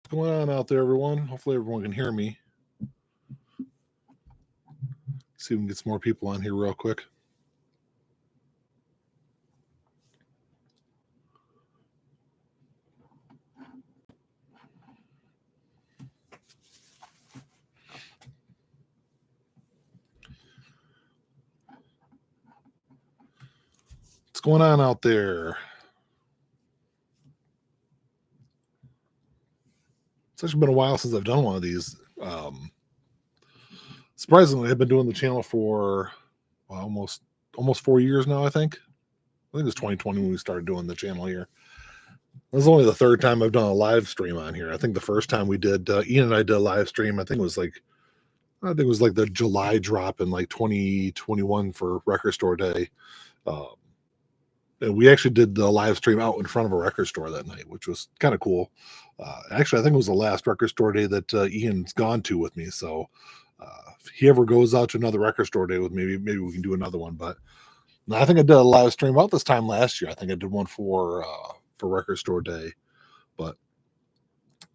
What's going on out there, everyone? Hopefully, everyone can hear me. See if we can get some more people on here real quick. What's going on out there? It's actually been a while since I've done one of these. Surprisingly, I've been doing the channel for almost 4 years now. I think it was 2020 when we started doing the channel here. This is only the third time I've done a live stream on here. I think the first time we did, Ian and I did a live stream. I think it was like the July drop in like 2021 for Record Store Day. Um, and we actually did the live stream out in front of a record store that night, which was kind of cool. Actually, I think it was the last record store day that Ian's gone to with me. So if he ever goes out to another record store day with me, maybe we can do another one. But no, I think I did a live stream about this time last year. I think I did one for record store day. But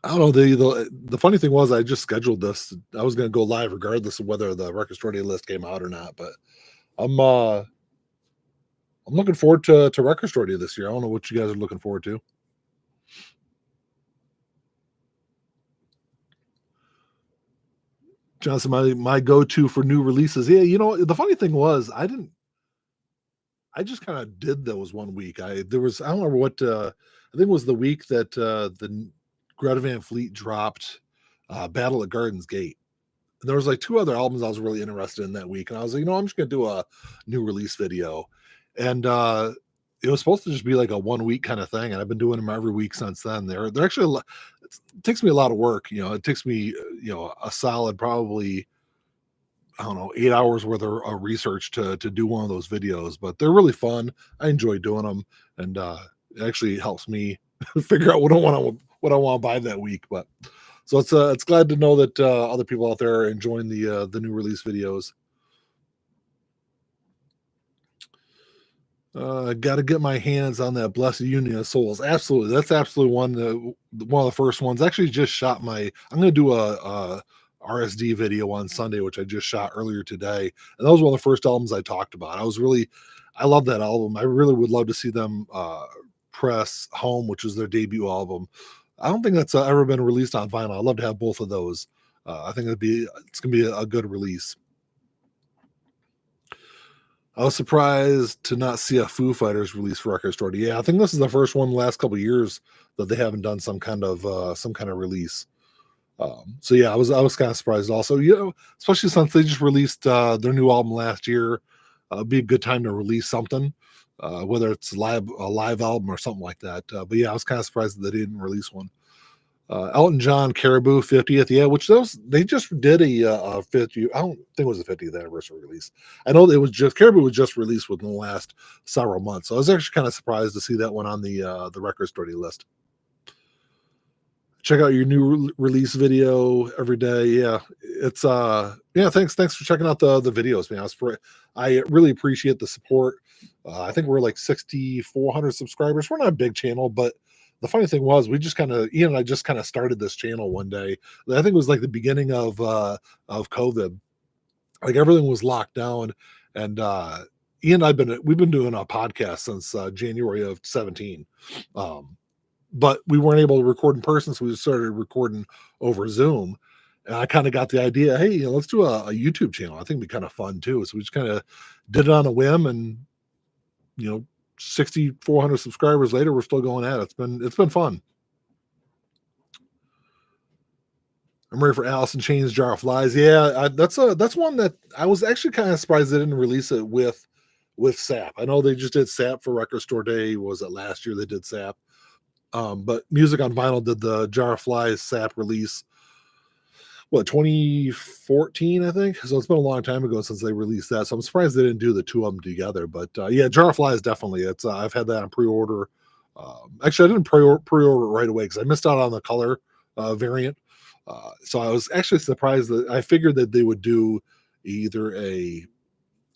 I don't know. The funny thing was, I just scheduled this. I was going to go live regardless of whether the record store day list came out or not. But I'm uh, I'm looking forward to record store day this year. I don't know what you guys are looking forward to. Johnson, my go to for new releases. Yeah, the funny thing was, I just kind of did those one week. I don't remember what I think it was the week that the Greta Van Fleet dropped Battle at Gardens Gate. And there was like two other albums I was really interested in that week, and I was like, I'm just gonna do a new release video, and it was supposed to just be like a 1 week kind of thing, and I've been doing them every week since then. They're actually it takes me a lot of work. It takes me a solid probably, I don't know, 8 hours worth of research to do one of those videos, but they're really fun. I enjoy doing them, and it actually helps me figure out what I want to buy that week. But so it's glad to know that other people out there are enjoying the new release videos. Got to get my hands on that Blessed Union of Souls. Absolutely, that's absolutely one of the first ones. Actually, just shot my. I'm going to do a RSD video on Sunday, which I just shot earlier today, and that was one of the first albums I talked about. I love that album. I really would love to see them press Home, which is their debut album. I don't think that's ever been released on vinyl. I'd love to have both of those. I think it's gonna be a good release. I was surprised to not see a Foo Fighters release for Record Store. Yeah, I think this is the first one in the last couple of years that they haven't done some kind of release. So yeah, I was kind of surprised also. Especially since they just released their new album last year. It'd be a good time to release something, whether it's a live album or something like that. But yeah, I was kind of surprised that they didn't release one. Elton John Caribou 50th, yeah, which they just did a 50. I don't think it was a 50th anniversary release. I know it was just Caribou was just released within the last several months, so I was actually kind of surprised to see that one on the record store list. Check out your new release video every day. Yeah, it's yeah. Thanks for checking out the videos, man. I really appreciate the support. I think we're like 6,400 subscribers. We're not a big channel, but the funny thing was, Ian and I just kind of started this channel one day. I think it was like the beginning of COVID. Like everything was locked down, and Ian and we've been doing a podcast since January of 17. But we weren't able to record in person, so we started recording over Zoom. And I kind of got the idea, hey, let's do a YouTube channel. I think it'd be kind of fun too. So we just kind of did it on a whim, and 6,400 subscribers later, we're still going at it. It's been fun. I'm ready for Alice in Chains, Jar of Flies. Yeah, that's one that I was actually kind of surprised they didn't release it with SAP. I know they just did SAP for Record Store Day. Was it last year they did SAP? But Music on Vinyl did the Jar of Flies SAP release, 2014, I think. So it's been a long time ago since they released that. So I'm surprised they didn't do the two of them together. But yeah, Jar of Flies definitely. I've had that on pre-order. Actually, I didn't pre-order it right away because I missed out on the color variant. So I was actually surprised that I figured that they would do either a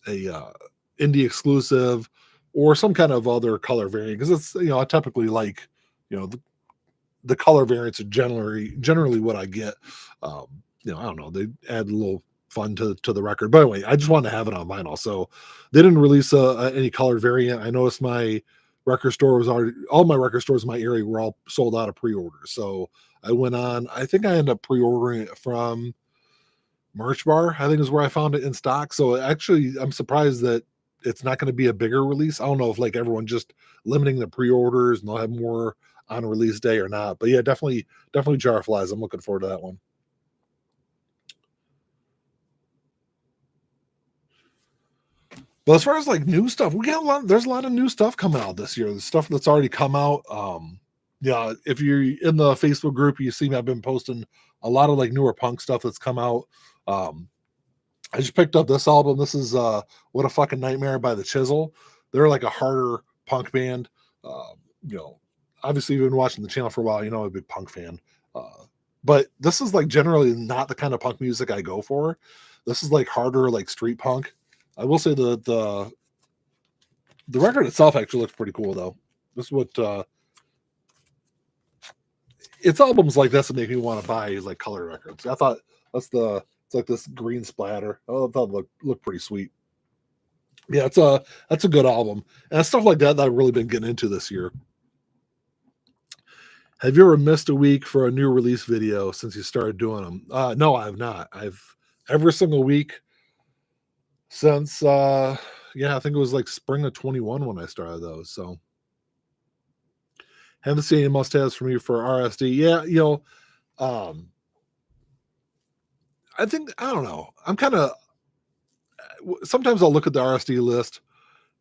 indie exclusive or some kind of other color variant, because it's I typically like the the color variants are generally what I get. Um, I don't know. They add a little fun to the record. But anyway, I just wanted to have it on vinyl. So they didn't release any colored variant. I noticed my record store was already all my record stores in my area were all sold out of pre-orders. So I went on. I think I ended up pre-ordering it from Merch Bar, I think is where I found it in stock. So actually, I'm surprised that it's not going to be a bigger release. I don't know if like everyone just limiting the pre-orders and they'll have more on release day or not. But yeah, definitely Jar of Flies. I'm looking forward to that one. But as far as like new stuff, we got a lot. There's a lot of new stuff coming out this year. The stuff that's already come out. Yeah, if you're in the Facebook group, you see me. I've been posting a lot of like newer punk stuff that's come out. Um, I just picked up this album. This is What a Fucking Nightmare by the Chisel. They're like a harder punk band. Uh, you know, obviously you've been watching the channel for a while. You know, I'm a big punk fan. But this is like generally not the kind of punk music I go for. This is like harder, like street punk. I will say the record itself actually looks pretty cool though. This is what it's albums like this that make me want to buy like color records. I thought it's like this green splatter. Oh, I thought it looked pretty sweet. Yeah, that's a good album. And stuff like that I've really been getting into this year. Have you ever missed a week for a new release video since you started doing them? No, I have not. I've every single week since yeah, I think it was like spring of 21 when I started those. So haven't seen any must-haves for me for RSD. Yeah, um I think I don't know. I'm kind of sometimes I'll look at the RSD list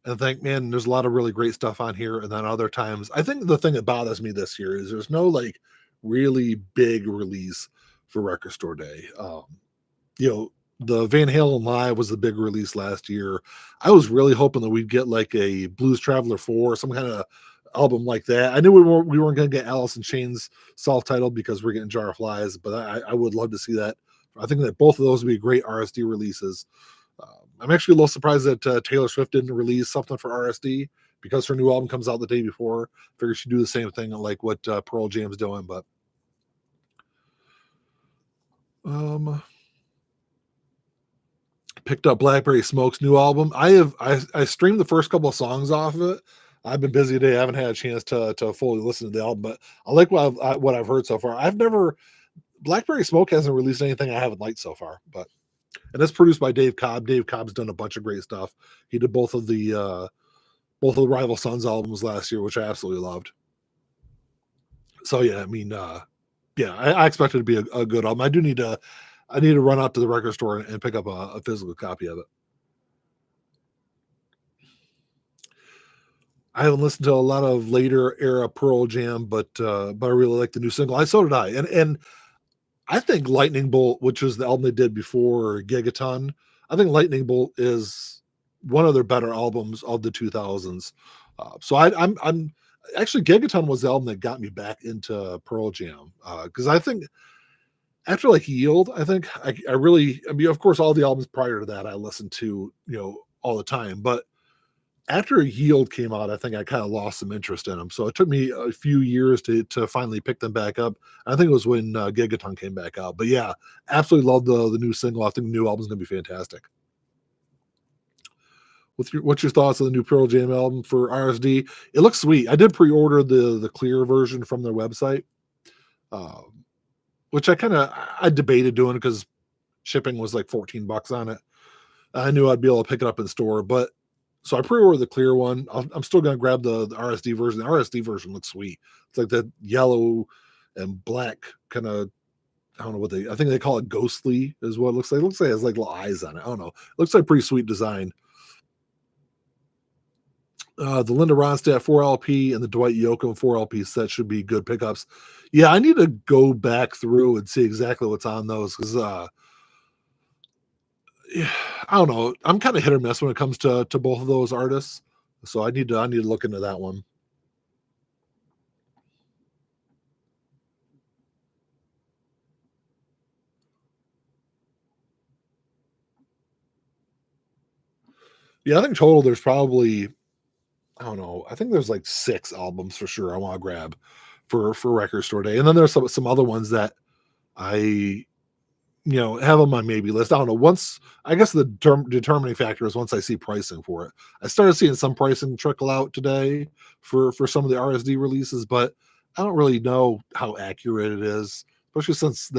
and think, man, there's a lot of really great stuff on here. And then other times, I think the thing that bothers me this year is there's no like really big release for Record Store Day. The Van Halen Live was the big release last year. I was really hoping that we'd get like a Blues Traveler 4, some kind of album like that. I knew we weren't going to get Alice in Chains self-titled because we're getting Jar of Flies, but I would love to see that. I think that both of those would be great RSD releases. I'm actually a little surprised that Taylor Swift didn't release something for RSD because her new album comes out the day before. Figure she'd do the same thing like what Pearl Jam's doing, but picked up Blackberry Smoke's new album. I streamed the first couple of songs off of it. I've been busy today. I haven't had a chance to fully listen to the album, but I like what I've heard so far. Blackberry Smoke hasn't released anything I haven't liked so far, and it's produced by Dave Cobb. Dave Cobb's done a bunch of great stuff. He did both of the Rival Sons albums last year, which I absolutely loved. So yeah, I mean, yeah, I expect it to be a good album. I need to run out to the record store and pick up a physical copy of it. I haven't listened to a lot of later era Pearl Jam, but I really like the new single. So did I, and I think Lightning Bolt, which was the album they did before Gigaton, I think Lightning Bolt is one of their better albums of the 2000s. So I'm actually Gigaton was the album that got me back into Pearl Jam because I think after like Yield, I think I mean, of course, all the albums prior to that I listened to all the time, but after Yield came out, I think I kind of lost some interest in them. So it took me a few years to finally pick them back up. I think it was when Gigaton came back out. But yeah, absolutely love the new single. I think the new album's going to be fantastic. What's your thoughts on the new Pearl Jam album for RSD? It looks sweet. I did pre-order the clear version from their website, which I debated doing because shipping was like $14 on it. I knew I'd be able to pick it up in store, but so I pre-ordered the clear one. I'm still going to grab the RSD version. The RSD version looks sweet. It's like that yellow and black kind of, I don't know I think they call it ghostly is what it looks like. It looks like it has like little eyes on it. I don't know. It looks like pretty sweet design. The Linda Ronstadt 4LP and the Dwight Yoakam 4LP set should be good pickups. Yeah, I need to go back through and see exactly what's on those because yeah, I don't know. I'm kind of hit or miss when it comes to both of those artists. So I need to look into that one. Yeah, I think total there's probably I don't know. I think there's like 6 albums for sure I want to grab for Record Store Day. And then there's some other ones that I have on my maybe list. I don't know. Once I guess the determining factor is once I see pricing for it. I started seeing some pricing trickle out today for some of the RSD releases, but I don't really know how accurate it is, especially since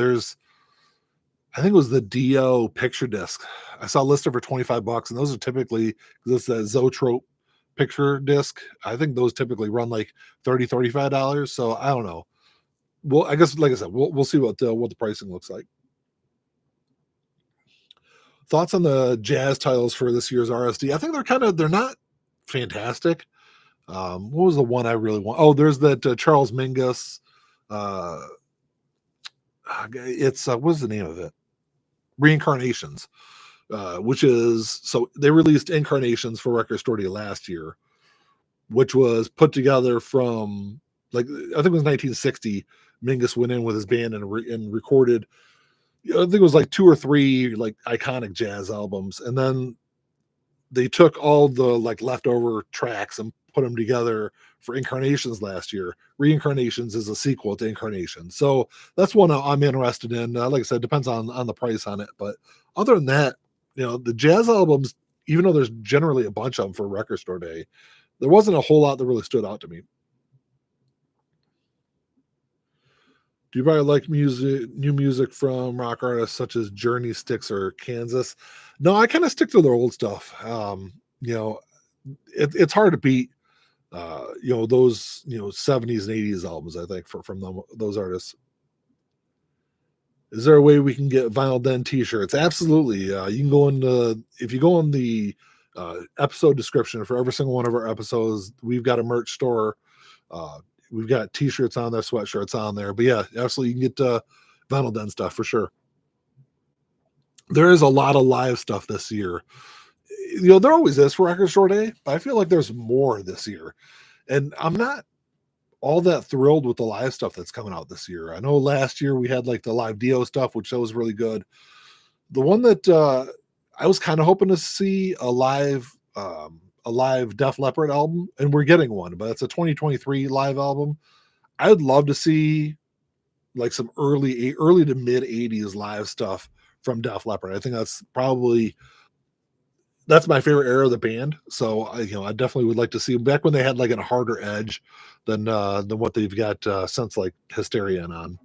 I think it was the Dio picture disc. I saw listed for $25, and those are typically, because it's that Zoetrope picture disc. I think those typically run like $35. So I don't know. Well, I guess like I said, we'll see what the pricing looks like. Thoughts on the jazz titles for this year's RSD? I think they're not fantastic. What was the one I really want? Oh, there's that Charles Mingus. It's what's the name of it? Reincarnations, which is, so they released Incarnations for Record Store Day last year, which was put together from, like, I think it was 1960. Mingus went in with his band and recorded, I think it was like 2 or 3 like iconic jazz albums, and then they took all the like leftover tracks and put them together for Incarnations last year. Reincarnations is a sequel to Incarnation, so that's one I'm interested in. Like I said, depends on the price on it, but other than that, the jazz albums, even though there's generally a bunch of them for Record Store Day, there wasn't a whole lot that really stood out to me. Do you probably like new music from rock artists such as Journey, Styx, or Kansas? No, I kind of stick to their old stuff. It's hard to beat, those 70s and 80s albums. I think from those artists. Is there a way we can get Vinyl Den T-shirts? Absolutely. You can go if you go in the episode description for every single one of our episodes, we've got a merch store. We've got T-shirts on there, sweatshirts on there. But yeah, absolutely, you can get Vinyl Den stuff for sure. There is a lot of live stuff this year. There always is for Record Store Day, but I feel like there's more this year. And I'm not all that thrilled with the live stuff that's coming out this year. I know last year we had like the live Dio stuff, which was really good. The one that I was kind of hoping to see a live Def Leppard album, and we're getting one, but it's a 2023 live album. I'd love to see like some early to mid 80s live stuff from Def Leppard. I think that's my favorite era of the band. So I definitely would like to see them back when they had like a harder edge than what they've got since like Hysteria and on.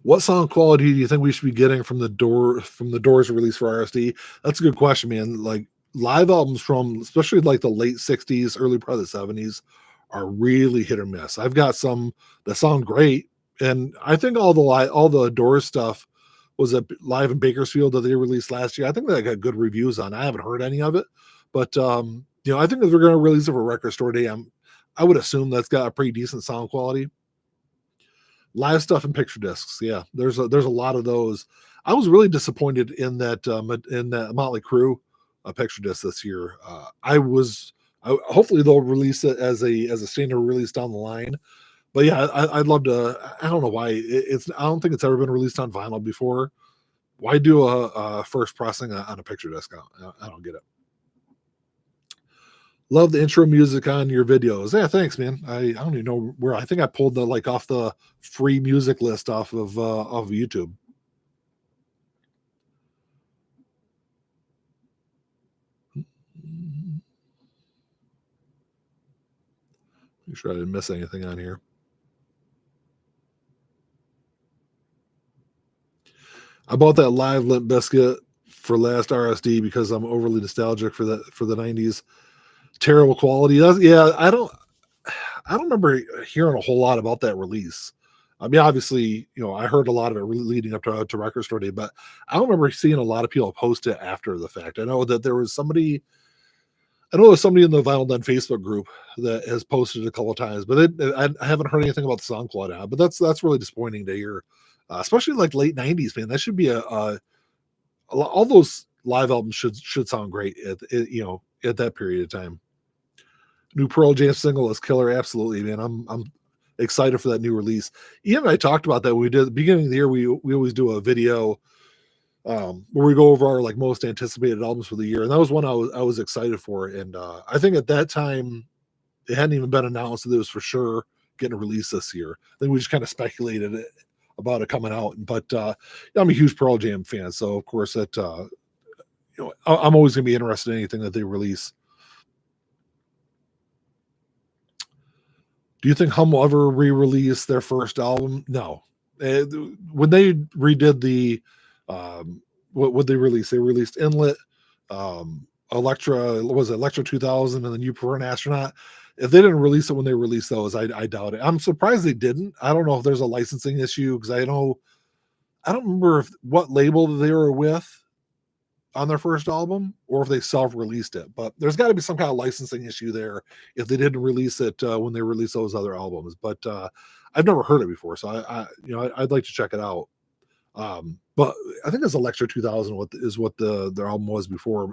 What sound quality do you think we should be getting from the Doors release for RSD? That's a good question, man. Like live albums from especially like the late 60s, early part of the 70s are really hit or miss. I've got some that sound great, and I think all the Doors stuff was live in Bakersfield that they released last year. I think they got good reviews on. I haven't heard any of it, but I think if they're going to release it for Record Store Day, I would assume that's got a pretty decent sound quality. Live stuff and picture discs, yeah. There's a lot of those. I was really disappointed in that Motley Crue picture disc this year. Hopefully they'll release it as a standard release down the line. But yeah, I'd love to. I don't know why I don't think it's ever been released on vinyl before. Why do a first pressing on a picture disc? I don't get it. Love the intro music on your videos. Yeah, thanks, man. I don't even know where. I think I pulled the off the free music list off of YouTube. Make sure I didn't miss anything on here. I bought that live Limp Bizkit for last RSD because I'm overly nostalgic for the 90s. Terrible quality. I don't remember hearing a whole lot about that release. I mean, obviously, I heard a lot of it leading up to Record Store Day, but I don't remember seeing a lot of people post it after the fact. I know that there was somebody in the Vinyl Den Facebook group that has posted it a couple of times, but I haven't heard anything about the sound quality on it. But that's really disappointing to hear, especially like late 90s, man. That should be all those live albums should sound great at that period of time. New Pearl Jam single is killer. Absolutely, man. I'm excited for that new release. Ian and I talked about that when we did at the beginning of the year. We always do a video where we go over our like most anticipated albums for the year, and that was one I was excited for. And I think at that time it hadn't even been announced that it was for sure getting released this year. I think we just kind of speculated about it coming out. But I'm a huge Pearl Jam fan, so of course that I'm always going to be interested in anything that they release. Do you think Hum will ever re-release their first album? No. When they redid the what would they release? They released Inlet, Electra, was it Electra 2000, and then You Prefer an Astronaut. If they didn't release it when they released those, I doubt it. I'm surprised they didn't. I don't know if there's a licensing issue because I don't remember what label they were with on their first album or if they self-released it, but there's got to be some kind of licensing issue there if they didn't release it when they released those other albums. But I've never heard it before, so I'd like to check it out. But I think it's Electra 2000 is what their album was before,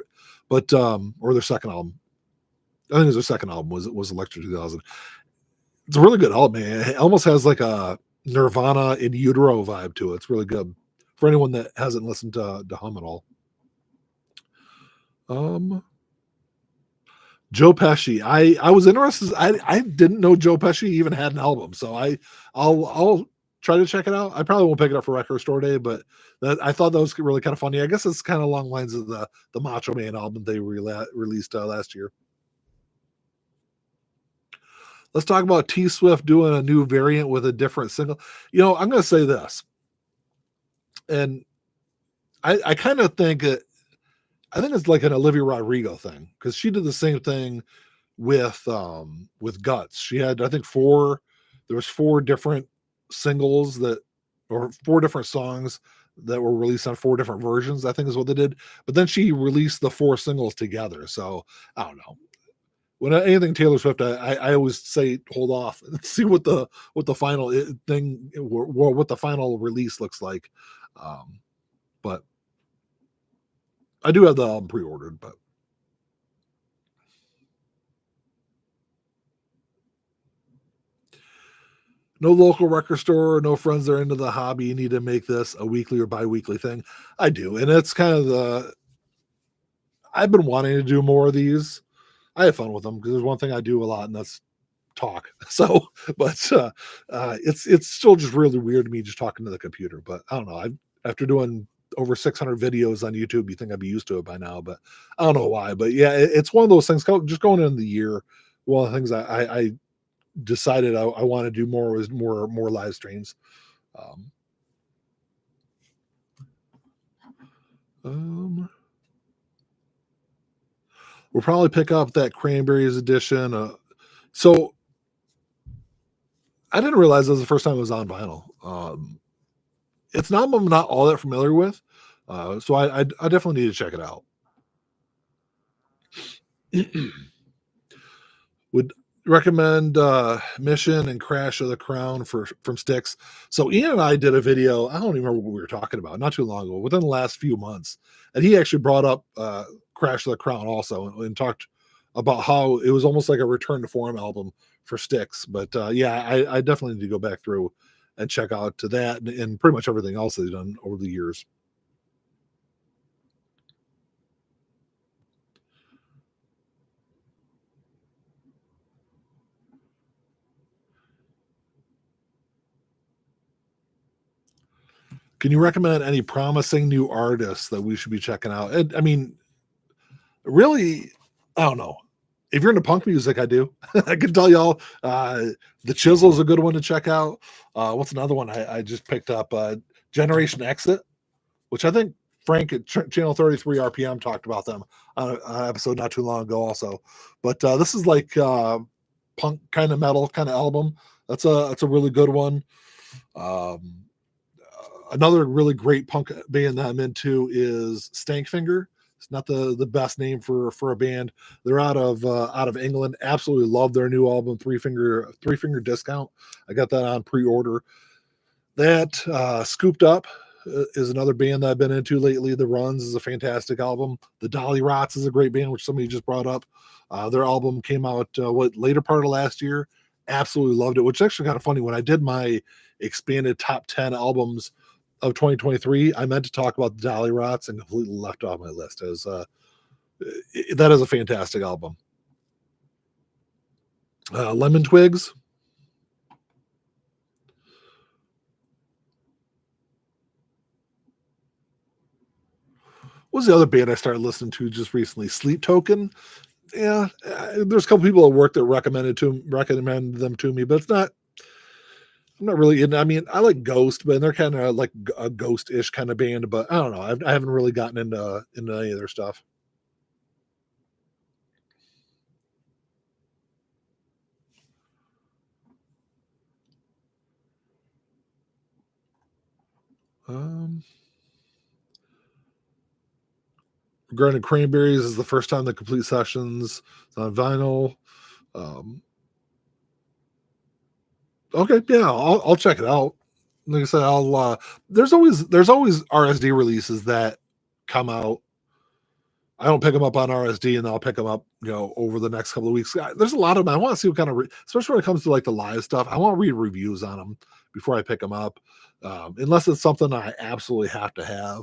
but or their second album. I think it was their second album was Electra 2000. It's a really good album, man. It almost has like a Nirvana in utero vibe to it. It's really good for anyone that hasn't listened to Hum at all. Joe Pesci. I was interested. I didn't know Joe Pesci even had an album, so I'll try to check it out. I probably won't pick it up for Record Store Day, but I thought that was really kind of funny. I guess it's kind of along lines of the Macho Man album they released last year. Let's talk about T Swift doing a new variant with a different single. I'm going to say this, and I kind of think it. I think it's like an Olivia Rodrigo thing because she did the same thing with Guts. She had, I think, there was 4 different singles or 4 different songs that were released on 4 different versions, I think is what they did. But then she released the 4 singles together. So I don't know. When anything Taylor Swift, I always say hold off and see what the final thing, what the final release looks like. But I do have the album pre-ordered, but no local record store, no friends that are into the hobby. You need to make this a weekly or bi-weekly thing. I do, and it's kind of I've been wanting to do more of these. I have fun with them because there's one thing I do a lot, and that's talk. So, but it's still just really weird to me just talking to the computer. But I don't know. After doing over 600 videos on YouTube, you think I'd be used to it by now, but I don't know why. But yeah, it's one of those things. Just going into the year, one of the things I decided I want to do more was more live streams. We'll probably pick up that Cranberries edition. So I didn't realize that was the first time it was on vinyl. It's an album I'm not all that familiar with, so I definitely need to check it out. Would recommend Mission and Crash of the Crown from Styx. So Ian and I did a video. I don't even remember what we were talking about, not too long ago, within the last few months, and he actually brought up Crash of the Crown also and talked about how it was almost like a return to form album for Styx. But yeah, I definitely need to go back through and check out to that and pretty much everything else they've done over the years. Can you recommend any promising new artists that we should be checking out? And, I mean, really, I don't know. If you're into punk music, I do. I can tell y'all. The Chisel is a good one to check out. What's another one I just picked up? Generation Exit, which I think Frank at Channel 33 RPM talked about them on an episode not too long ago also. But this is like punk kind of metal kind of album. That's a really good one. Another really great punk band that I'm into is Stankfinger. It's not the best name for a band. They're out of England. Absolutely love their new album, Three Finger Discount. I got that on pre-order. That Scooped Up is another band that I've been into lately. The Runs is a fantastic album. The Dolly Rots is a great band, which somebody just brought up. Their album came out later part of last year. Absolutely loved it, which is actually kind of funny. When I did my expanded top 10 albums of 2023. I meant to talk about the Dolly Rots and completely left off my list. As that is a fantastic album. Lemon Twigs. What was the other band I started listening to just recently? Sleep Token. Yeah, there's a couple people at work that recommend them to me, but it's not. I'm not really in. I mean, I like Ghost, but they're kind of like a Ghost-ish kind of band. But I don't know. I haven't really gotten into any of their stuff. Um, Granted, Cranberries is the first time the complete sessions it's on vinyl. Um, okay, yeah, I'll check it out. Like I said, I'll. There's always RSD releases that come out. I don't pick them up on RSD, and I'll pick them up, over the next couple of weeks. There's a lot of them. I want to see what kind of, especially when it comes to like the live stuff. I want to read reviews on them before I pick them up, unless it's something I absolutely have to have.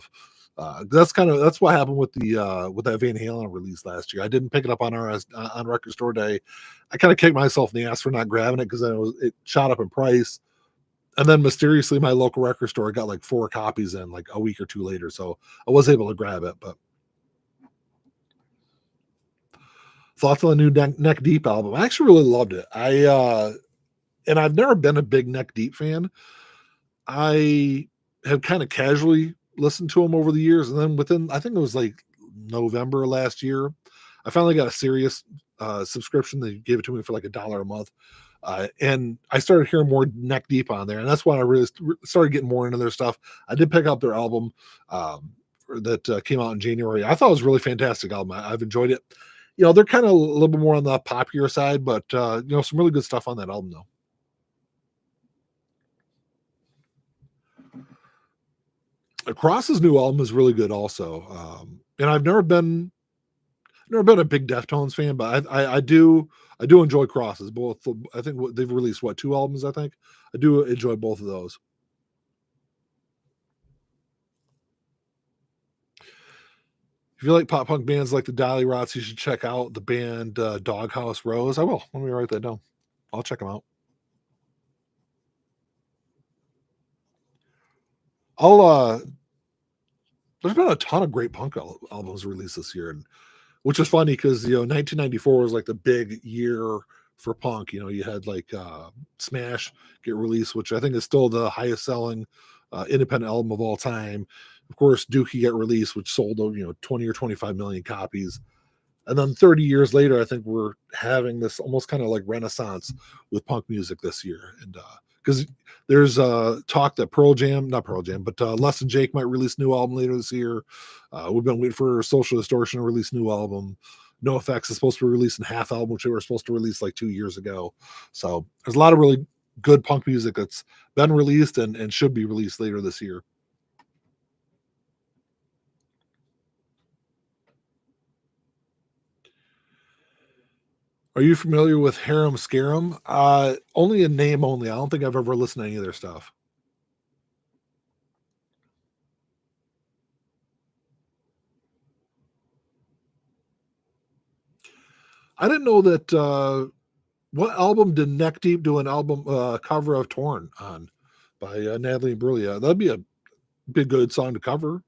That's what happened with that Van Halen release last year. I didn't pick it up on on Record Store Day. I kind of kicked myself in the ass for not grabbing it because it shot up in price, and then mysteriously my local record store got like 4 copies in like a week or two later, so I was able to grab it. But thoughts on the new Neck Deep album? I actually really loved it. And I've never been a big Neck Deep fan. I have kind of casually listened to them over the years, and then within, I think it was like November last year, I finally got a serious subscription. They gave it to me for like $1 a month, and I started hearing more Neck Deep on there, and that's when I really started getting more into their stuff. I did pick up their album that came out in January. I thought it was a really fantastic album. I've enjoyed it. They're kind of a little bit more on the popular side, but some really good stuff on that album though. Cross's new album is really good also. And I've never been a big Deftones fan, but I do enjoy Crosses. Both, I think they've released 2 albums. I think I do enjoy both of those. If you like pop punk bands like the Dolly Rots, you should check out the band Doghouse Rose. I will. Let me write that down. I'll check them out. I'll. There's been a ton of great punk albums released this year, and which is funny because 1994 was like the big year for punk. You had like Smash get released, which I think is still the highest selling independent album of all time. Of course, Dookie get released, which sold 20 or 25 million copies. And then 30 years later, I think we're having this almost kind of like renaissance with punk music this year. And because there's talk that not Pearl Jam, but Less Than Jake might release a new album later this year. We've been waiting for Social Distortion to release a new album. No Effects is supposed to be releasing half album, which they were supposed to release like 2 years ago. So there's a lot of really good punk music that's been released and should be released later this year. Are you familiar with Harem Scarum? Only in name only. I don't think I've ever listened to any of their stuff. I didn't know that. What album did Neck Deep do an album cover of Torn on by Natalie Imbruglia? That'd be a good song to cover.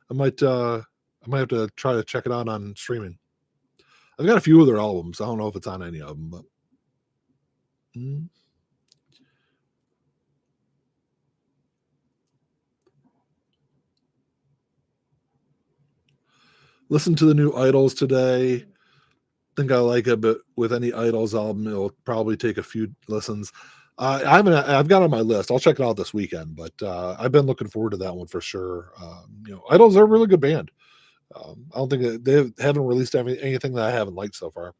I might uh, I might have to try to check it out on streaming. I've got a few of their albums. I don't know if it's on any of them, but mm. Listen to the new Idols today. Think I like it, but with any Idols album, it'll probably take a few listens. I've got it on my list. I'll check it out this weekend, but I've been looking forward to that one for sure. Idols are a really good band. I don't think they haven't released anything that I haven't liked so far.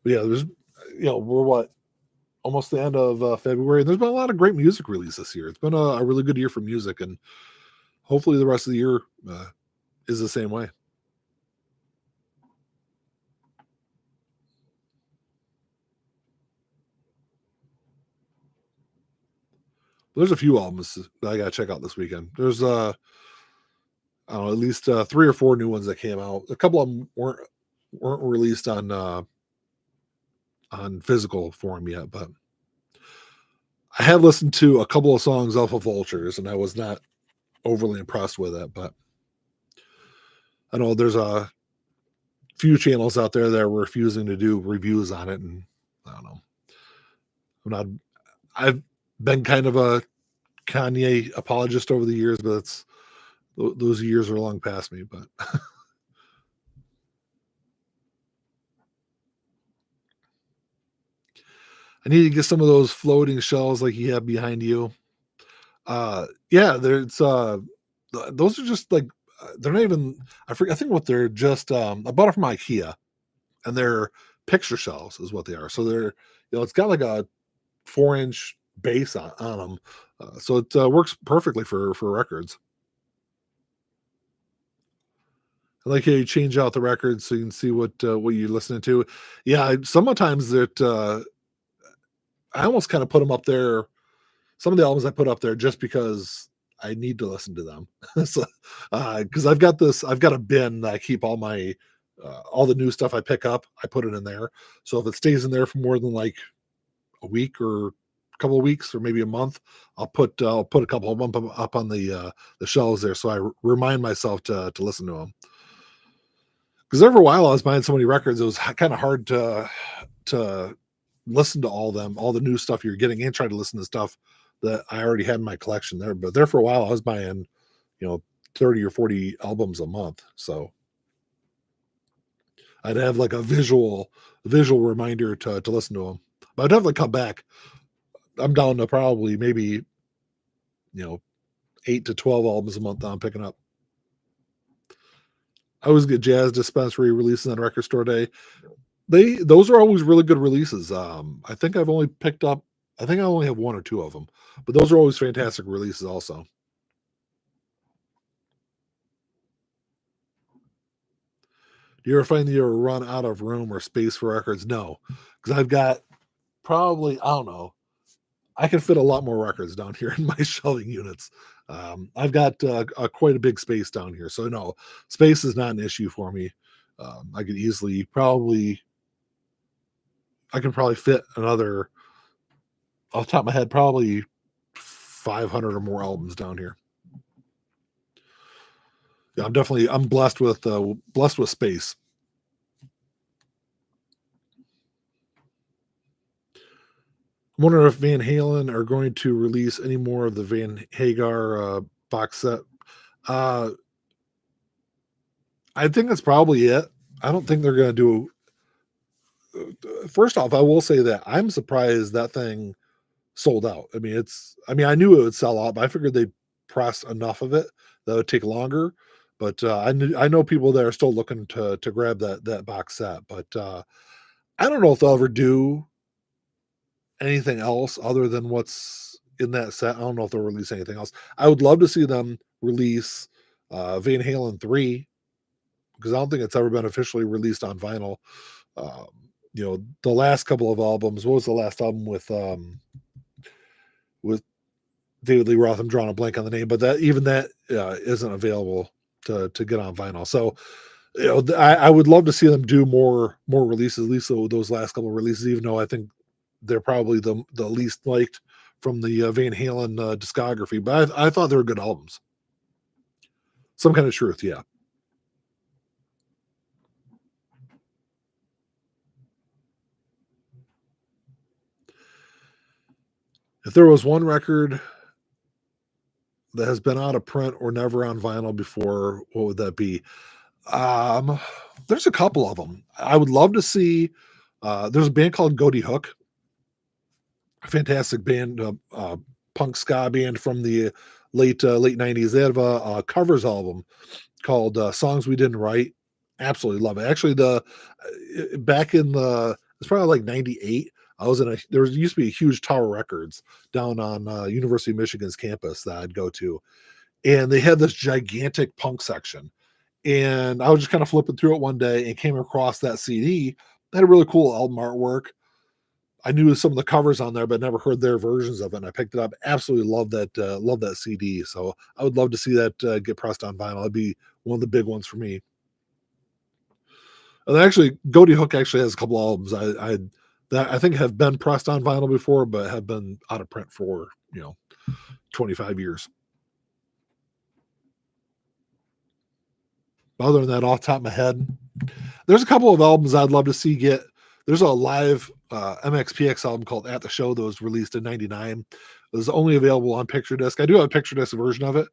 But yeah, we're almost the end of February. There's been a lot of great music released this year. It's been a really good year for music, and hopefully the rest of the year is the same way. There's a few albums that I got to check out this weekend. There's I don't know, at least 3 or 4 new ones that came out. A couple of them weren't released on physical form yet, but I have listened to a couple of songs off of Vultures, and I was not overly impressed with it. But I know there's a few channels out there that are refusing to do reviews on it, and I don't know. I'm not. I've been kind of a Kanye apologist over the years, but those years are long past me. But I need to get some of those floating shells like you have behind you. Yeah, there's those are just like they're not even. I forget. I think what they're just. I bought it from IKEA, and they're picture shells is what they are. So they're it's got like a 4-inch base on them, so it works perfectly for records. I like how you change out the records so you can see what you're listening to. Yeah, sometimes that I almost kind of put them up there. Some of the albums I put up there just because I need to listen to them. So, because I've got a bin that I keep all the new stuff I pick up. I put it in there. So if it stays in there for more than like a week or a couple of weeks or maybe a month, I'll put a couple of them up on the shelves there, so I remind myself to listen to them. Because there for a while I was buying so many records, it was kind of hard to listen to all the new stuff you're getting, and try to listen to stuff that I already had in my collection there. But there for a while I was buying, you know, 30 or 40 albums a month. So I'd have like a visual reminder to listen to them. But I'd definitely come back. I'm down to probably maybe, 8 to 12 albums a month that I'm picking up. I always get Jazz Dispensary releases on Record Store Day. Those are always really good releases. I think I only have 1 or 2 of them, but those are always fantastic releases also. Do you ever find that you ever run out of room or space for records? No, because I've got probably, I don't know, I can fit a lot more records down here in my shelving units. I've got quite a big space down here, so no, space is not an issue for me. I could easily I can probably fit another, off the top of my head, probably 500 or more albums down here. Yeah, I'm blessed with space. I'm wondering if Van Halen are going to release any more of the Van Hagar box set. Uh, I think that's probably it. I don't think they're going to do. First off, I will say that I'm surprised that thing sold out. I mean, I knew it would sell out, but I figured they'd press enough of it that would take longer. But I know people that are still looking to grab that box set. But I don't know if they'll ever do anything else other than what's in that set. I don't know if they'll release anything else. I would love to see them release Van Halen 3, because I don't think it's ever been officially released on vinyl. Um, the last couple of albums. What was the last album with David Lee Roth? I'm drawing a blank on the name, but that isn't available to get on vinyl. So I would love to see them do more releases, at least those last couple of releases, even though I think they're probably the least liked from the Van Halen discography. But I thought they were good albums. Some Kind of Truth, yeah. If there was one record that has been out of print or never on vinyl before, what would that be? Um, there's a couple of them. I would love to see. There's a band called Goaty Hook, a fantastic band, punk ska band from the late '90s. They have a covers album called "Songs We Didn't Write." Absolutely love it. Actually, back in it's probably like '98. There used to be a huge Tower Records down on University of Michigan's campus that I'd go to, and they had this gigantic punk section. And I was just kind of flipping through it one day and came across that CD. It had a really cool album artwork. I knew some of the covers on there, but never heard their versions of it. And I picked it up. Absolutely love that CD. So I would love to see that get pressed on vinyl. It'd be one of the big ones for me. And actually, Goaty Hook actually has a couple albums that I think have been pressed on vinyl before, but have been out of print for 25 years. Other than that, off the top of my head, there's a couple of albums I'd love to see get. There's a live MXPX album called At the Show that was released in '99. It was only available on picture disc. I do have a picture disc version of it.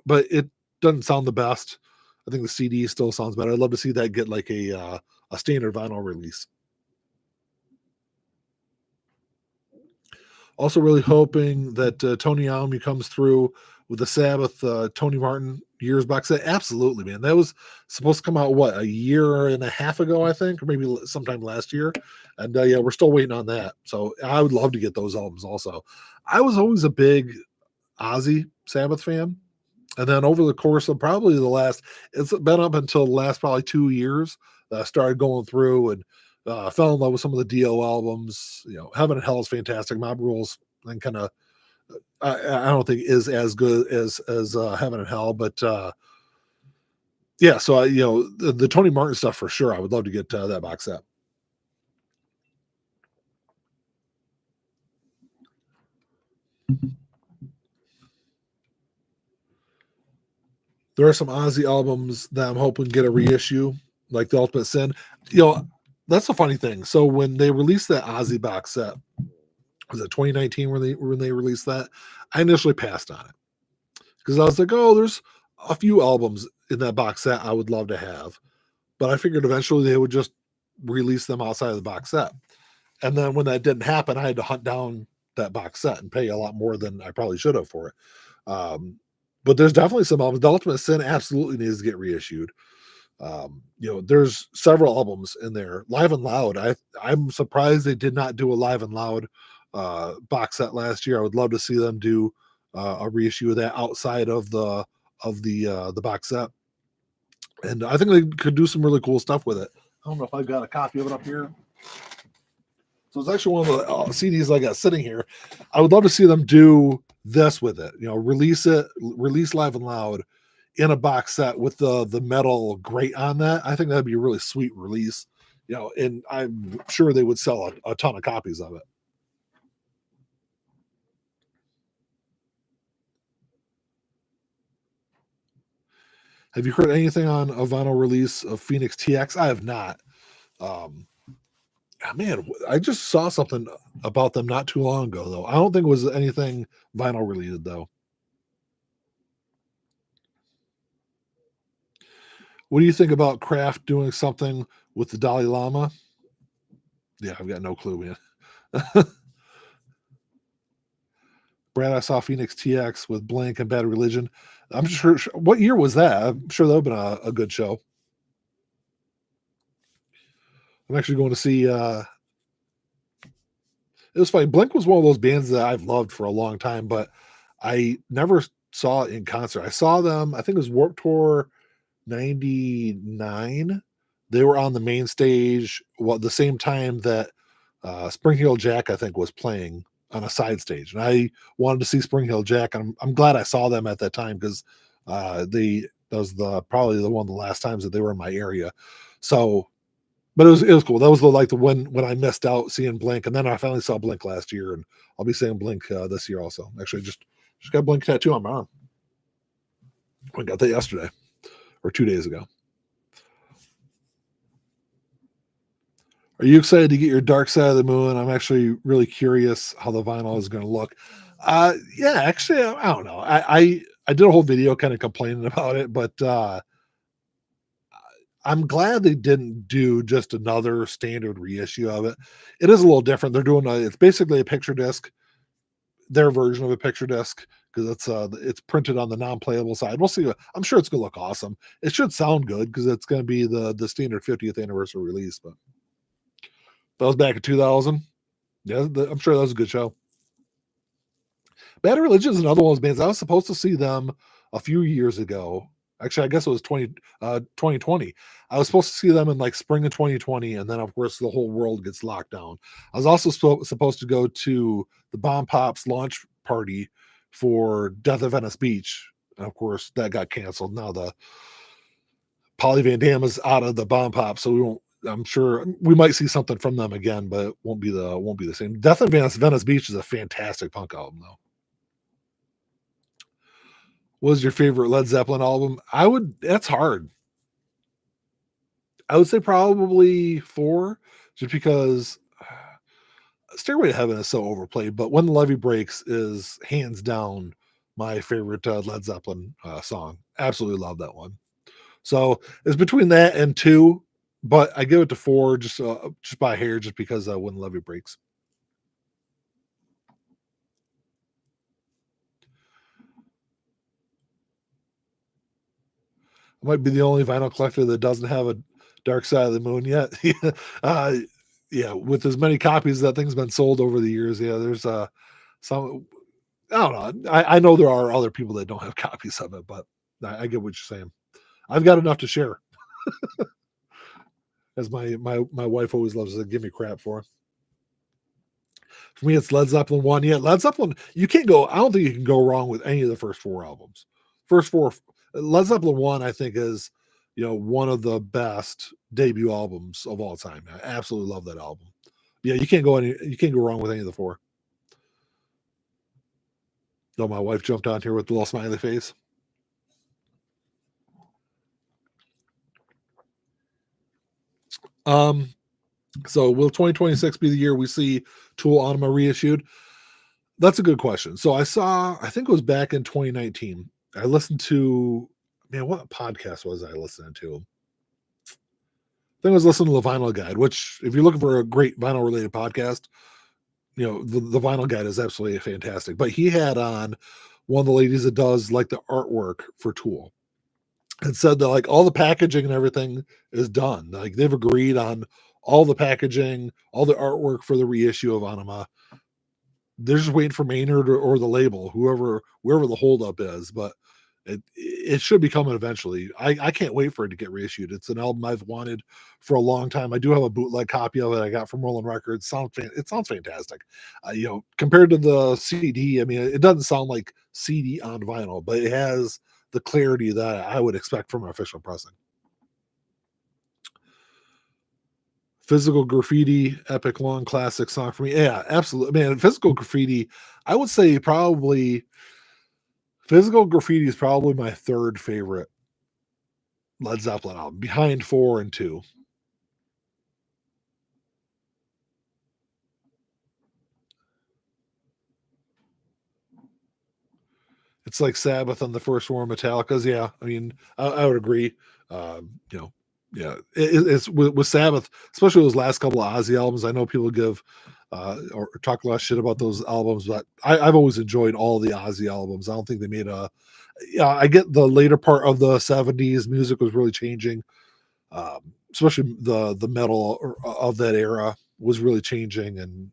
But it doesn't sound the best. I think the CD still sounds better. I'd love to see that get like a standard vinyl release. Also, really hoping that Tony Iommi comes through with the Sabbath Tony Martin Years box set. Absolutely, man. That was supposed to come out a year and a half ago, I think, or maybe sometime last year. And yeah, we're still waiting on that. So I would love to get those albums also. I was always a big Ozzy Sabbath fan. And then over the course of probably it's been up until the last probably 2 years that I started going through and fell in love with some of the Dio albums. Heaven and Hell is fantastic. Mob Rules and kind of I don't think is as good as Heaven and Hell, but yeah. So the Tony Martin stuff for sure. I would love to get that box set. There are some Ozzy albums that I'm hoping get a reissue, like The Ultimate Sin. That's a funny thing. So when they released that Ozzy box set, was it 2019 when they released that? I initially passed on it because I was like, oh, there's a few albums in that box set I would love to have, but I figured eventually they would just release them outside of the box set. And then when that didn't happen, I had to hunt down that box set and pay a lot more than I probably should have for it. But there's definitely some albums. The Ultimate Sin absolutely needs to get reissued. There's several albums in there. Live and Loud. I'm surprised they did not do a Live and Loud box set last year. I would love to see them do a reissue of that outside of the box set. And I think they could do some really cool stuff with it. I don't know if I've got a copy of it up here. So it's actually one of the CDs I got sitting here. I would love to see them do this with it. Release Live and Loud in a box set with the metal grate on that. I think that'd be a really sweet release. And I'm sure they would sell a ton of copies of it. Have you heard anything on a vinyl release of Phoenix TX? I have not. Man, I just saw something about them not too long ago, though. I don't think it was anything vinyl related, though. What do you think about Kraft doing something with the Dalai Lama? Yeah, I've got no clue, man. Brad, I saw Phoenix TX with Blink and Bad Religion. I'm sure. What year was that? I'm sure that would have been a good show. I'm actually going to see. It was funny. Blink was one of those bands that I've loved for a long time, but I never saw it in concert. I saw them. I think it was Warped Tour '99. They were on the main stage the same time that Spring Heel Jack, I think, was playing on a side stage, and I wanted to see Spring Heel Jack. I'm glad I saw them at that time because that was probably one of the last times that they were in my area. So, but it was cool. That was when I missed out seeing Blink, and then I finally saw Blink last year, and I'll be seeing Blink this year also. Actually, just got Blink tattoo on my arm. I got that yesterday or 2 days ago. Are you excited to get your Dark Side of the Moon? I'm actually really curious how the vinyl is going to look. Yeah, actually, I don't know. I did a whole video kind of complaining about it, but I'm glad they didn't do just another standard reissue of it. It is a little different. They're doing it's basically a picture disc, their version of a picture disc, because it's printed on the non-playable side. We'll see. I'm sure it's going to look awesome. It should sound good because it's going to be the standard 50th anniversary release, but. That was back in 2000. Yeah, I'm sure that was a good show. Bad Religion is another one of those bands. I was supposed to see them a few years ago Actually, I guess it was 2020. I was supposed to see them in like spring of 2020, and then of course the whole world gets locked down. I was also supposed to go to the Bomb Pops launch party for Death of Venice Beach, and of course that got canceled. Now the Polly Van Dam is out of the Bomb Pop, so we won't. I'm sure we might see something from them again, but it won't be the same. Death of Venice Beach is a fantastic punk album, though. What was your favorite Led Zeppelin album? That's hard. I would say probably 4, just because Stairway to Heaven is so overplayed, but When the Levee Breaks is hands down my favorite Led Zeppelin song. Absolutely love that one. So it's between that and 2, but I give it to 4 just by hair, just because When the Levee Breaks. I might be the only vinyl collector that doesn't have a Dark Side of the Moon yet. uh, yeah, with as many copies that thing's been sold over the years, yeah, there's some. I don't know. I know there are other people that don't have copies of it, but I get what you're saying. I've got enough to share, as my wife always loves to give me crap for. For me, it's Led Zeppelin 1. Yeah, Led Zeppelin. You can't go. I don't think you can go wrong with any of the first 4 albums. First 4, Led Zeppelin 1, I think is one of the best debut albums of all time. I absolutely love that album. Yeah, you can't go wrong with any of the 4. Though my wife jumped on here with the little smiley face. So will 2026 be the year we see Tool Anima reissued? That's a good question. So I think it was back in 2019. I listened to, man, what podcast was I listening to? I think I was listening to the Vinyl Guide, which, if you're looking for a great vinyl related podcast, the Vinyl Guide is absolutely fantastic. But he had on one of the ladies that does like the artwork for Tool, and said that like all the packaging and everything is done. Like they've agreed on all the packaging, all the artwork for the reissue of Anima. They're just waiting for Maynard or the label, wherever the holdup is. But it should be coming eventually. I can't wait for it to get reissued. It's an album I've wanted for a long time. I do have a bootleg copy of it I got from Roland Records. It sounds fantastic. Compared to the CD, I mean, it doesn't sound like CD on vinyl, but it has the clarity that I would expect from an official pressing. Physical Graffiti, epic long classic song for me. Yeah, absolutely, man. Physical Graffiti, I would say probably Physical Graffiti is probably my 3rd favorite Led Zeppelin album, behind 4 and 2. It's like Sabbath on the first one, Metallica's. Yeah, I mean, I would agree. You know, yeah, it's with Sabbath, especially those last couple of Ozzy albums. I know people give or talk a lot of shit about those albums, but I've always enjoyed all the Ozzy albums. I don't think they made a. Yeah, I get the later part of the '70s music was really changing, especially the metal of that era was really changing, and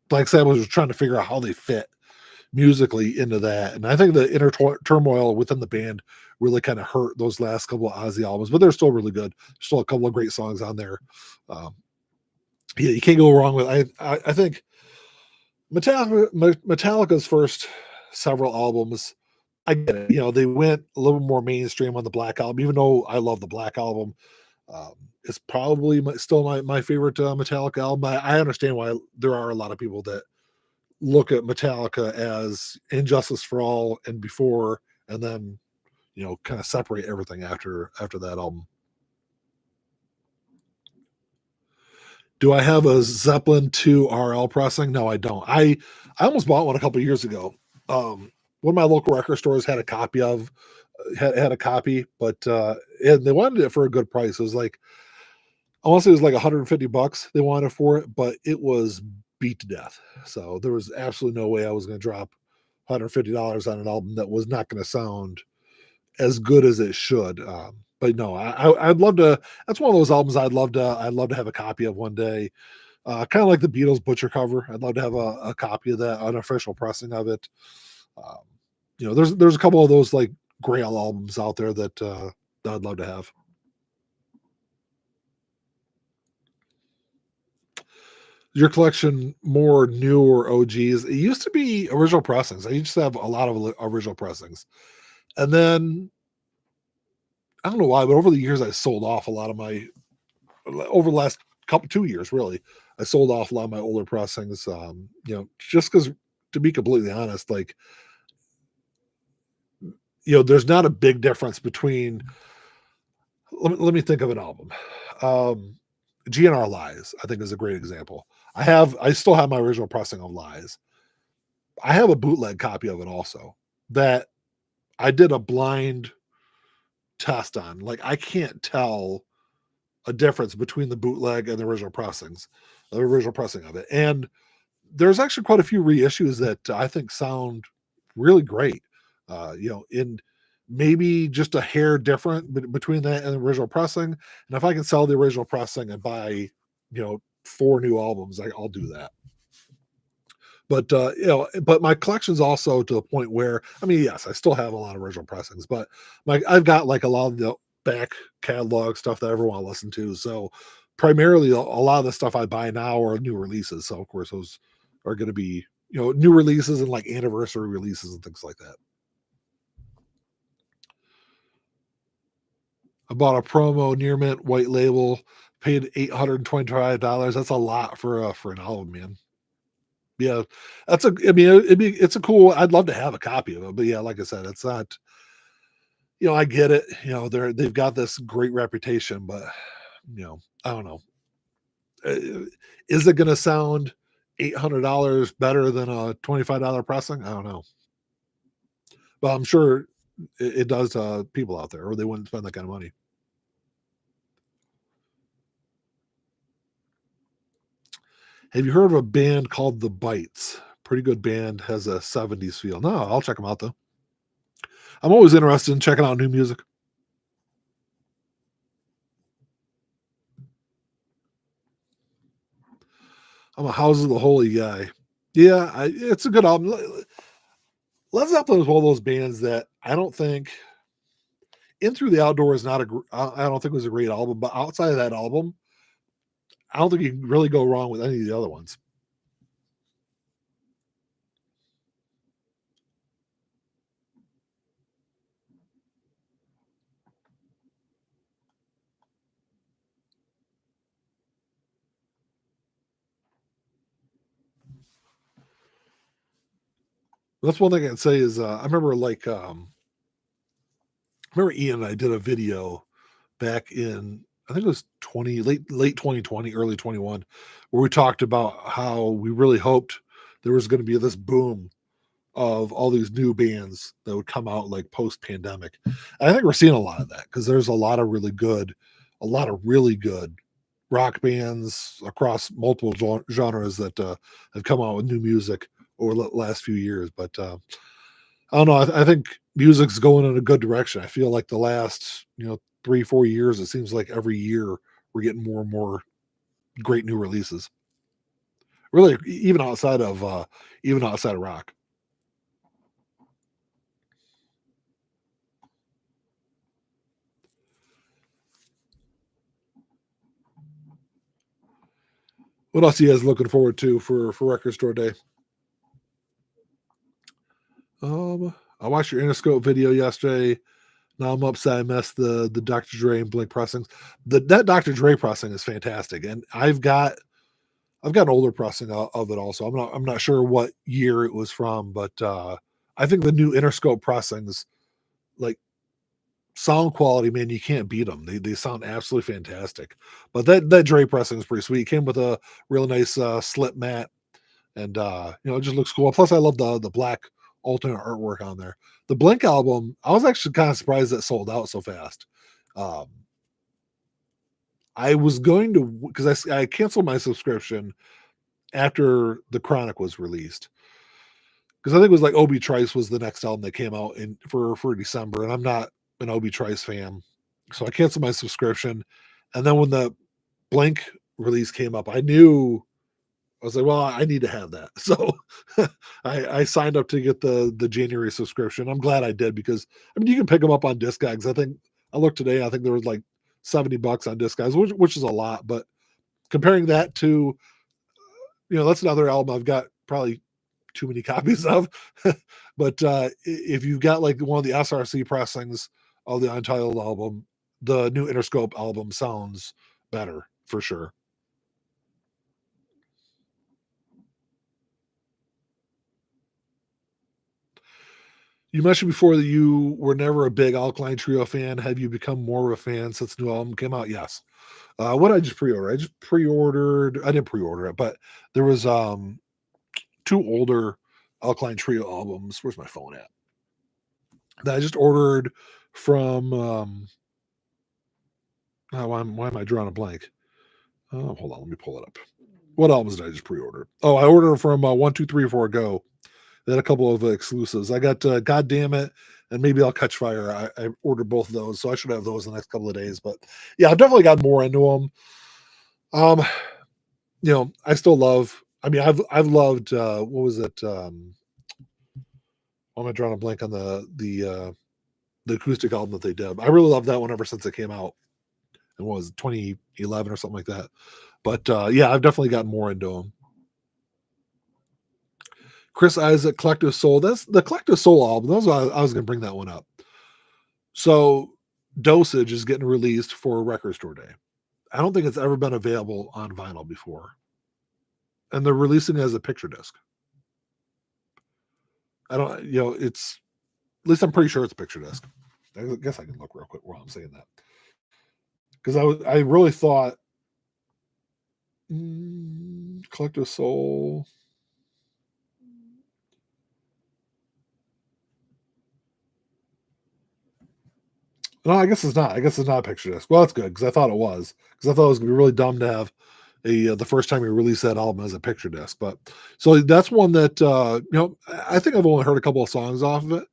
Black Sabbath was trying to figure out how they fit musically into that. And I think the inner turmoil within the band really kind of hurt those last couple of Ozzy albums, but they're still really good. Still a couple of great songs on there. Yeah, you can't go wrong with. I think Metallica's first several albums. I get it. They went a little more mainstream on the Black Album, even though I love the Black Album. It's probably still my favorite Metallica album. I understand why there are a lot of people that look at Metallica as Injustice for All and before, and then kind of separate everything after that album. Do I have a Zeppelin 2 RL pressing? No, I don't. I almost bought one a couple years ago. One of my local record stores had a copy had a copy, but and they wanted it for a good price. It was like, I want to say it was like $150 they wanted for it, but it was beat to death. So there was absolutely no way I was going to drop $150 on an album that was not going to sound as good as it should. But no, I'd love to. That's one of those albums I'd love to have a copy of one day. Kind of like the Beatles Butcher cover. I'd love to have a copy of that, an official pressing of it. There's a couple of those like Grail albums out there that I'd love to have. Your collection more new or OGs? It used to be original pressings. I used to have a lot of original pressings, and then I don't know why, but over the years I sold off a lot of my over the last couple 2 years really. I sold off a lot of my older pressings. Just because to be completely honest, like there's not a big difference between. Let me think of an album. Um, GNR Lies, I think, is a great example. I still have my original pressing of Lies. I have a bootleg copy of it also that I did a blind test on. Like I can't tell a difference between the bootleg and the original pressing of it. And there's actually quite a few reissues that I think sound really great. In maybe just a hair different between that and the original pressing. And if I can sell the original pressing and buy, 4 new albums, I'll do that. But my collection's also to the point where, I mean, yes, I still have a lot of original pressings, but I've got like a lot of the back catalog stuff that I ever want to listen to. So primarily a lot of the stuff I buy now are new releases. So of course those are going to be, new releases and like anniversary releases and things like that. I bought a promo near mint white label, paid $825. That's a lot for an album, man. Yeah, I mean, it's a cool. I'd love to have a copy of it, but yeah, like I said, it's not. I get it. They've got this great reputation, but I don't know. Is it going to sound $800 better than a $25 pressing? I don't know, but I'm sure it does to people out there, or they wouldn't spend that kind of money. Have you heard of a band called The Bites? Pretty good band, has a '70s feel. No, I'll check them out though. I'm always interested in checking out new music. I'm a House of the Holy guy. Yeah, it's a good album. Led Zeppelin is one of those bands that I don't think In Through the Outdoor is not I don't think it was a great album, but outside of that album, I don't think you can really go wrong with any of the other ones. That's one thing I'd say is I remember Ian and I did a video back in, I think it was 20 late 2020, early 21, where we talked about how we really hoped there was going to be this boom of all these new bands that would come out like post pandemic. I think we're seeing a lot of that because there's a lot of really good rock bands across multiple genres that have come out with new music over the last few years. But I don't know. I think music's going in a good direction. I feel like the last 3-4 years, it seems like every year we're getting more and more great new releases. Really, even outside of rock. What else are you guys looking forward to for Record Store Day? I watched your Interscope video yesterday. Now I'm upset I missed the Dr. Dre and Blink pressings. That Dr. Dre pressing is fantastic, and I've got an older pressing of it also. I'm not sure what year it was from, but I think the new Interscope pressings, like sound quality, man, you can't beat them. They sound absolutely fantastic. But that Dre pressing is pretty sweet. It came with a really nice slip mat, and it just looks cool. Plus, I love the black alternate artwork on there. The Blink album, I was actually kind of surprised that sold out so fast. Um, I was going to because I canceled my subscription after the Chronic was released because I think it was like Obi Trice was the next album that came out in for December, and I'm not an Obi Trice fan, so I canceled my subscription. And then when the Blink release came up, I knew I was like, well, I need to have that. So I signed up to get the January subscription. I'm glad I did because I mean you can pick them up on Discogs. I think I looked today. I think there was like $70 on Discogs, which is a lot. But comparing that to that's another album I've got probably too many copies of. But if you've got like one of the SRC pressings of the Untitled album, the new Interscope album sounds better for sure. You mentioned before that you were never a big Alkaline Trio fan. Have you become more of a fan since the new album came out? Yes. What did I just pre-order? I just pre-ordered. I didn't pre-order it, but there was two older Alkaline Trio albums. Where's my phone at? That I just ordered from. Why am I drawing a blank? Oh, hold on, let me pull it up. What albums did I just pre-order? Oh, I ordered from 1, 2, 3, 4 Go. They had a couple of exclusives. I got God Damn It and maybe I'll Catch Fire. I ordered both of those, so I should have those in the next couple of days. But yeah, I've definitely got more into them. I still love. I mean, I've loved. What was it? Why am I drawing a blank on the acoustic album that they did? I really love that one ever since it came out. It was 2011 or something like that. But yeah, I've definitely gotten more into them. Chris Isaac, Collective Soul. That's the Collective Soul album. That was I was going to bring that one up. So, Dosage is getting released for Record Store Day. I don't think it's ever been available on vinyl before, and they're releasing it as a picture disc. I don't, it's at least I'm pretty sure it's a picture disc. I guess I can look real quick while I'm saying that because I really thought Collective Soul. No, I guess it's not. I guess it's not a picture disc. Well, that's good because I thought it was because I thought it was gonna be really dumb to have the first time you release that album as a picture disc. But so that's one that I think I've only heard a couple of songs off of it.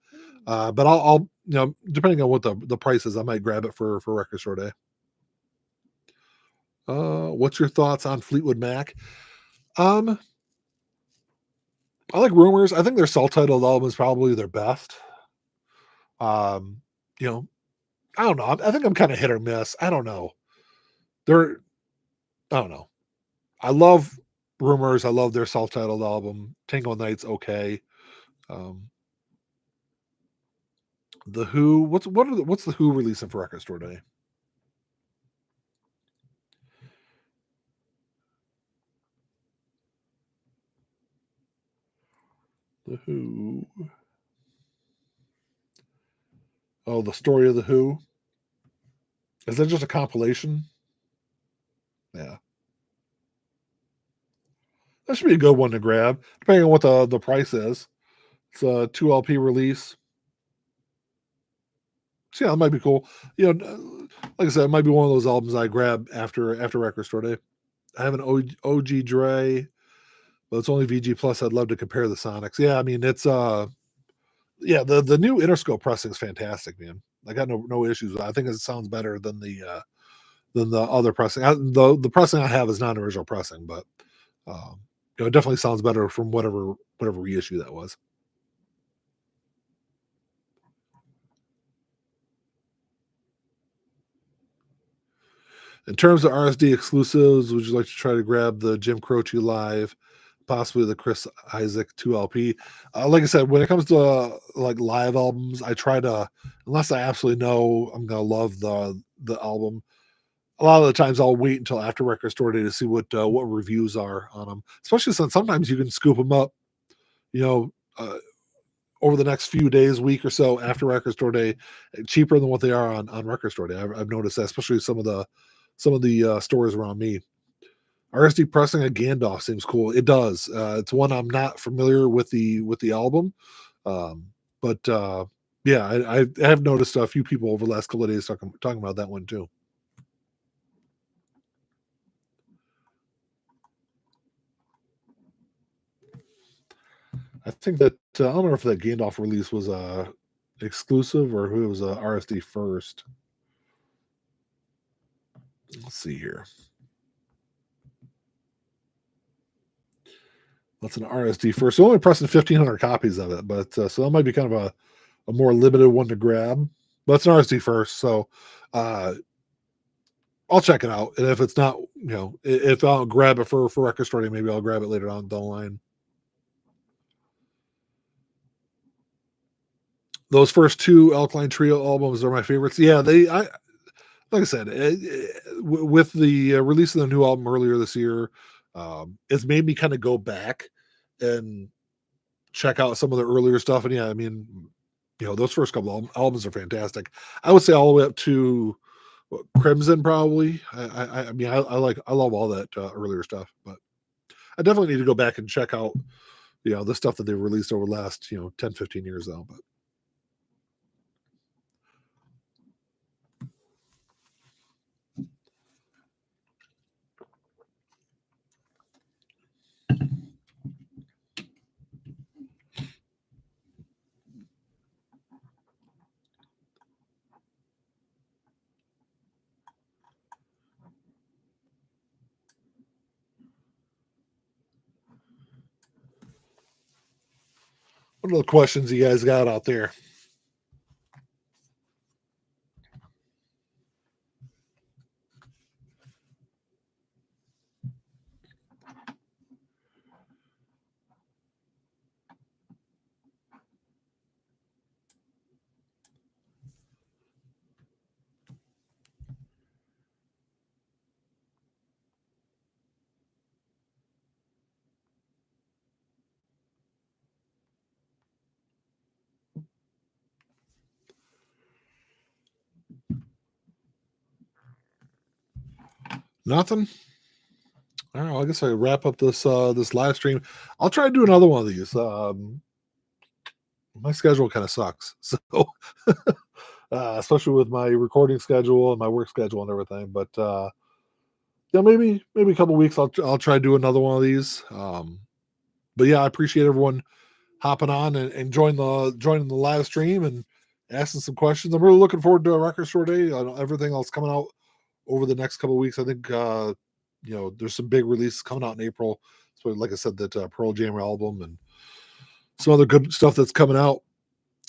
But I'll depending on what the price is, I might grab it for Record Store Day. What's your thoughts on Fleetwood Mac? Um, I like Rumors. I think their self-titled album is probably their best. Um, you know, I don't know. I think I'm kind of hit or miss. I don't know. They're I don't know. I love Rumors. I love their self-titled album. Tango Night's okay. Um, the Who. What's the Who releasing for Record Store Day? The Who. Oh, the Story of the Who. Is that just a compilation? Yeah, that should be a good one to grab, depending on what the price is. It's a 2 LP release. So yeah, it might be cool. Like I said, it might be one of those albums I grab after Record Store Day. I have an OG Dre, but it's only VG Plus. I'd love to compare the Sonics. Yeah, I mean it's yeah, the new Interscope pressing is fantastic, man. I got no issues with it. I think it sounds better than the other pressing. The pressing I have is not an original pressing, but it definitely sounds better from whatever reissue that was. In terms of RSD exclusives, would you like to try to grab the Jim Croce live, possibly the Chris Isaac 2 LP? Like I said, when it comes to like live albums, I try to, unless I absolutely know I'm gonna love the album. A lot of the times, I'll wait until after Record Store Day to see what reviews are on them. Especially since sometimes you can scoop them up, you know, over the next few days, week or so after Record Store Day, cheaper than what they are on Record Store Day. I've noticed that, especially some of the stores around me. RSD pressing a Gandalf seems cool. It does. It's one I'm not familiar with the album, um, but yeah, I have noticed a few people over the last couple of days talking about that one too. I think that I don't know if that Gandalf release was exclusive or who it was RSD first. Let's see here. That's an RSD first. So only pressing 1,500 copies of it, but so that might be kind of a more limited one to grab. But it's an RSD first, so uh, I'll check it out. And if it's not, if I'll grab it for record store day, maybe I'll grab it later on down the line. Those first two Alkaline Trio albums are my favorites. Yeah, like I said, with the release of the new album earlier this year, it's made me kind of go back and check out some of the earlier stuff. And yeah, I mean, those first couple albums are fantastic. I would say all the way up to Crimson, probably. I mean, I love all that earlier stuff, but I definitely need to go back and check out, the stuff that they've released over the last, 10, 15 years though. But what are the questions you guys got out there? Nothing. All right, well, I guess I wrap up this live stream. I'll try to do another one of these. My schedule kind of sucks, so especially with my recording schedule and my work schedule and everything. But yeah, maybe a couple weeks I'll try to do another one of these. But yeah, I appreciate everyone hopping on and joining the live stream and asking some questions. I'm really looking forward to a record store day. Everything else coming out over the next couple of weeks. I think there's some big releases coming out in April. So like I said, that Pearl Jam album and some other good stuff that's coming out.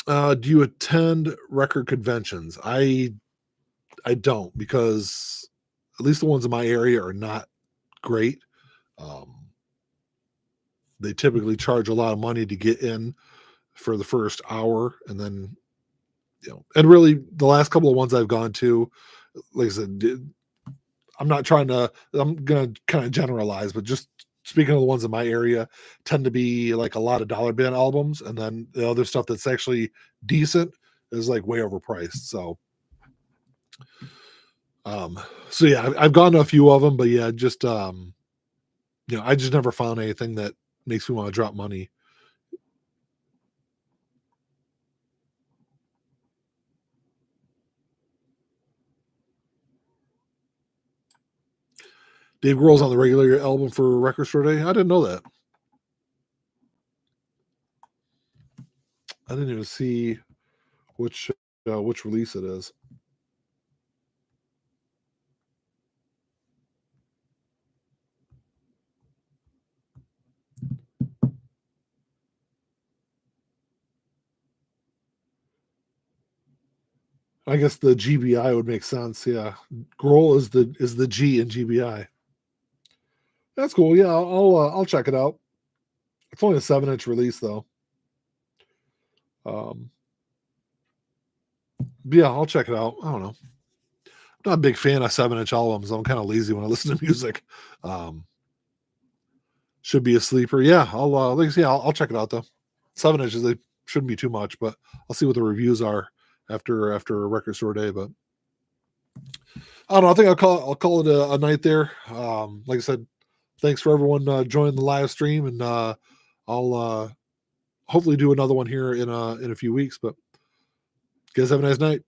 Do you attend record conventions? I don't, because at least the ones in my area are not great. They typically charge a lot of money to get in for the first hour, and then and really the last couple of ones I've gone to, like I said, I'm gonna kind of generalize, but just speaking of the ones in my area, tend to be like a lot of dollar bin albums, and then the other stuff that's actually decent is like way overpriced. So yeah, I've gone to a few of them, but yeah, just I just never found anything that makes me want to drop money. Dave Grohl's on the regular album for Record Store Day. I didn't know that. I didn't even see which release it is. I guess the GBI would make sense. Yeah, Grohl is the G in GBI. That's cool. Yeah, I'll check it out. It's only a 7-inch release though. Yeah, I'll check it out. I don't know. I'm not a big fan of 7-inch albums. I'm kind of lazy when I listen to music. Should be a sleeper. Yeah, I'll check it out though. 7 inches, they shouldn't be too much, but I'll see what the reviews are after a record store day. But I don't know. I think I'll call it a night there. Like I said, thanks for everyone joining the live stream, and I'll hopefully do another one here in a few weeks. But you guys have a nice night.